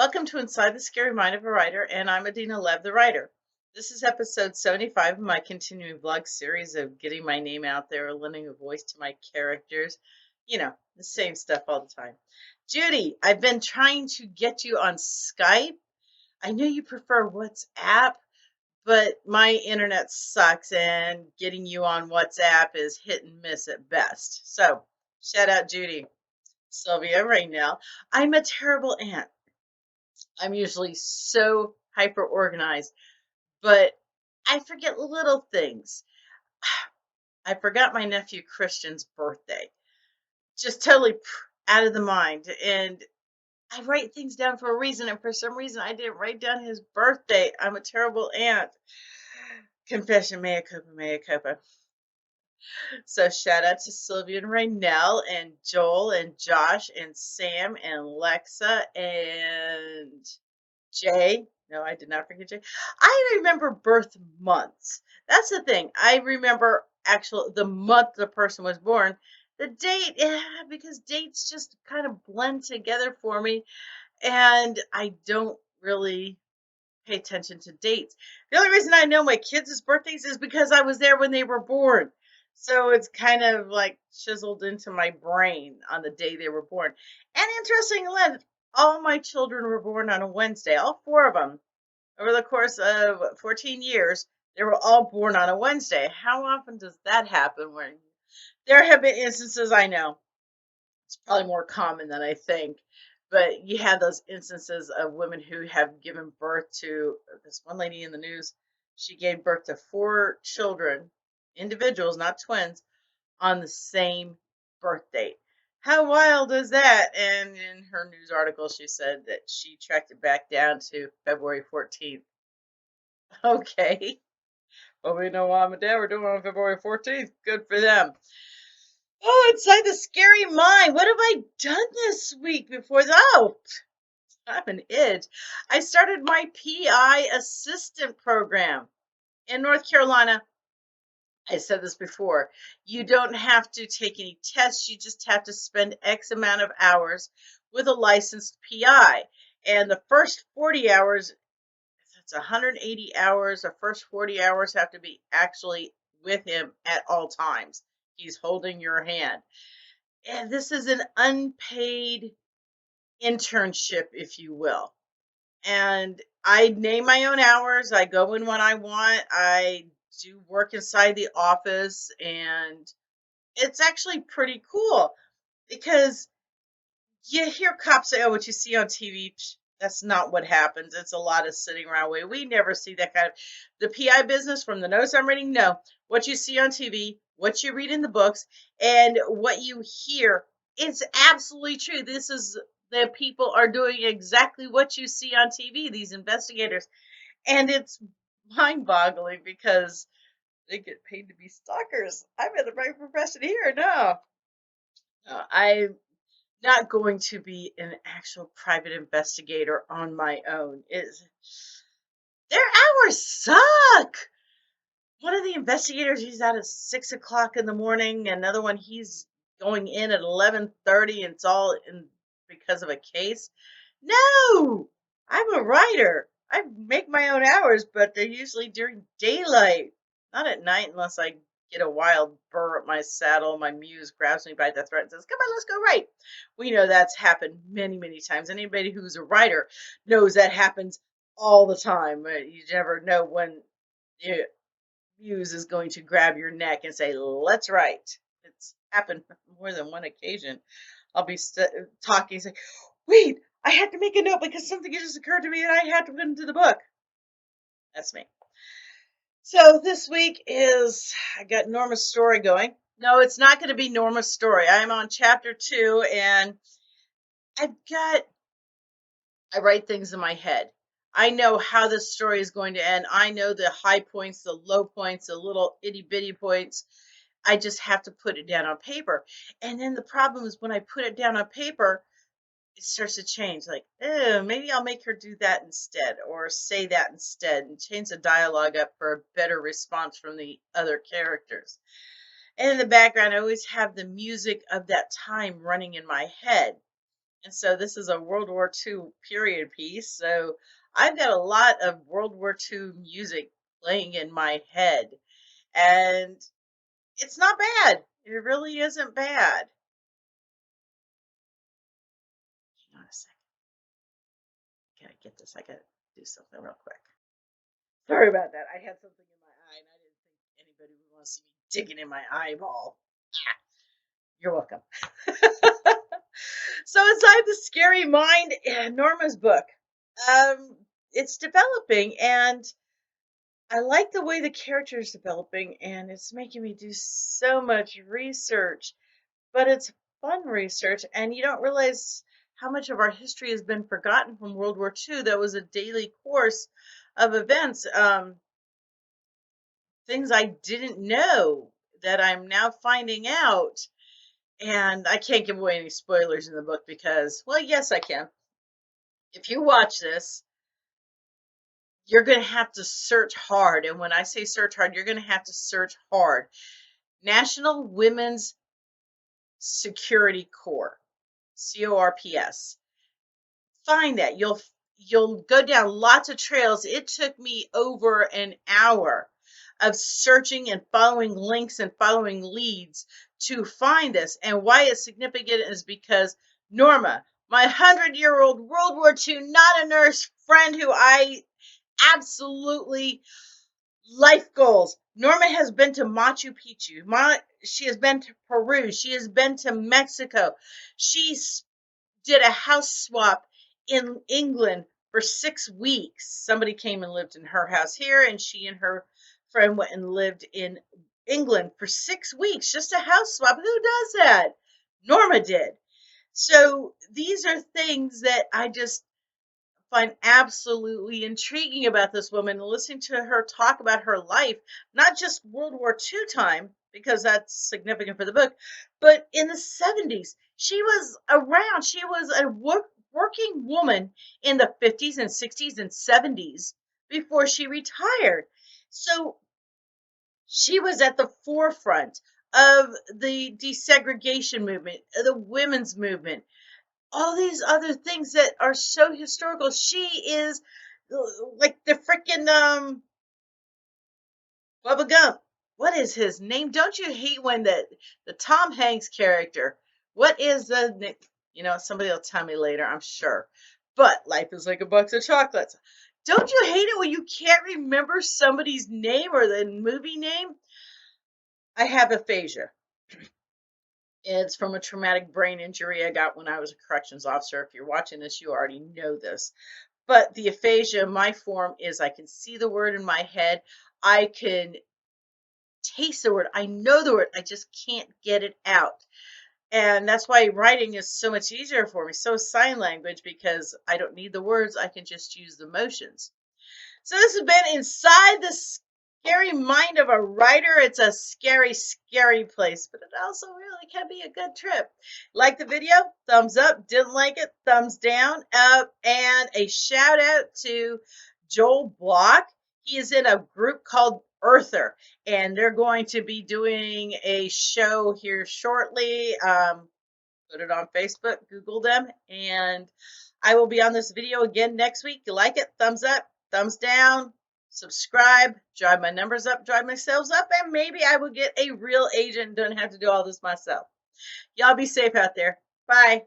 Welcome to Inside the Scary Mind of a Writer, and I'm Adina Lev, the writer. This is episode 75 of my continuing vlog series of getting my name out there, lending a voice to my characters. The same stuff all the time. Judy, I've been trying to get you on Skype. I know you prefer WhatsApp, but my internet sucks, and getting you on WhatsApp is hit and miss at best. So, shout out Judy. Sylvia, right now. I'm a terrible aunt. I'm usually so hyper organized, but I forget little things. I forgot my nephew Christian's birthday. Just totally out of the mind. And I write things down for a reason. And for some reason, I didn't write down his birthday. I'm a terrible aunt. Confession, mea culpa, mea culpa. So shout out to Sylvia and Raynell and Joel and Josh and Sam and Lexa and Jay. No, I did not forget Jay. I remember birth months. That's the thing. I remember the month the person was born. The date, because dates just kind of blend together for me, and I don't really pay attention to dates. The only reason I know my kids' birthdays is because I was there when they were born. So it's kind of like chiseled into my brain on the day they were born. And interesting enough, all my children were born on a Wednesday, all four of them. Over the course of 14 years, they were all born on a Wednesday. How often does that happen? When there have been instances, I know it's probably more common than I think, but you have those instances of women who have given birth to this one lady in the news. She gave birth to four children, individuals, not twins, on the same birth date. How wild is that? And in her news article, she said that she tracked it back down to February 14th. Okay. Well, we know Mom and Dad were doing on February 14th. Good for them. Oh, inside the scary mind. What have I done this week before that? Oh, I'm an itch. I started my PI assistant program in North Carolina. I said this before. You don't have to take any tests. You just have to spend X amount of hours with a licensed PI. And the first 40 hours, if it's 180 hours, the first 40 hours have to be actually with him at all times. He's holding your hand. And this is an unpaid internship, if you will. And I name my own hours. I go in when I want. I do work inside the office, and it's actually pretty cool because you hear cops say, "Oh, what you see on TV, that's not what happens. It's a lot of sitting around. We never see that kind of the PI business from the notes I'm reading. No, what you see on TV, what you read in the books, and what you hear, it's absolutely true. This is the people are doing exactly what you see on TV. These investigators, and it's mind-boggling because they get paid to be stalkers. I'm in the right profession here. No, I'm not going to be an actual private investigator on my own. Their hours suck. One of the investigators, he's out at 6 o'clock in the morning. Another one, he's going in at 11:30, and it's all in because of a case. No, I'm a writer. I make my own hours, but they're usually during daylight, not at night, unless I get a wild burr up my saddle. My muse grabs me by the throat and says, "Come on, let's go write." We know that's happened many, many times. Anybody who's a writer knows that happens all the time. You never know when the muse is going to grab your neck and say, "Let's write." It's happened more than one occasion. I'll be talking, say, "Wait, I had to make a note because something just occurred to me and I had to put into the book." That's me. So this week I got Norma's story going. No, it's not going to be Norma's story. I'm on chapter 2, and I've got, I write things in my head. I know how this story is going to end. I know the high points, the low points, the little itty bitty points. I just have to put it down on paper. And then the problem is when I put it down on paper, it starts to change. Like, oh, maybe I'll make her do that instead, or say that instead, and change the dialogue up for a better response from the other characters. And in the background, I always have the music of that time running in my head. And so this is a World War II period piece. So I've got a lot of World War II music playing in my head. And it's not bad. It really isn't bad. Hang on a second. Gotta get this. I gotta do something real quick. Sorry about that. I had something in my eye and I didn't think anybody would want to see me digging in my eyeball. Ah, you're welcome. So inside the scary mind, Norma's book. Um, it's developing and I like the way the character is developing and it's making me do so much research, but it's fun research and you don't realize how much of our history has been forgotten from World War II. That was a daily course of events. Things I didn't know that I'm now finding out. And I can't give away any spoilers in the book because, well, yes, I can. If you watch this, you're going to have to search hard. And when I say search hard, you're going to have to search hard. National Women's Security Corps, CORPS. Find that. You'll go down lots of trails. It took me over an hour of searching and following links and following leads to find this. And why it's significant is because Norma, my 100-year-old World War II, not a nurse friend who I absolutely life goals. Norma has been to Machu Picchu. She has been to Peru. She has been to Mexico. She did a house swap in England for 6 weeks. Somebody came and lived in her house here, and she and her friend went and lived in England for 6 weeks. Just a house swap. Who does that? Norma did. So these are things that I just find absolutely intriguing about this woman. Listening to her talk about her life, not just World War II time, because that's significant for the book, but in the 70s. She was around. She was a working woman in the 50s and 60s and 70s before she retired. So she was at the forefront of the desegregation movement, the women's movement, all these other things that are so historical. She is like the freaking Bubba Gump. What is his name? Don't you hate when the Tom Hanks character? What is the name? You know, somebody will tell me later, I'm sure. But life is like a box of chocolates. Don't you hate it when you can't remember somebody's name or the movie name? I have aphasia. It's from a traumatic brain injury I got when I was a corrections officer. If you're watching this, you already know this. But the aphasia, my form is I can see the word in my head. I can taste the word. I know the word. I just can't get it out. And that's why writing is so much easier for me. So is sign language because I don't need the words. I can just use the motions. So this has been inside the scary mind of a writer. It's a scary, scary place, but it also really can be a good trip. Like the video, thumbs up. Didn't like it, thumbs down. And a shout out to Joel Block. He is in a group called Earther, and they're going to be doing a show here shortly. Put it on Facebook, Google them, and I will be on this video again next week. You like it? Thumbs up, thumbs down, subscribe, drive my numbers up, drive my sales up, and maybe I will get a real agent and don't have to do all this myself. Y'all be safe out there. Bye.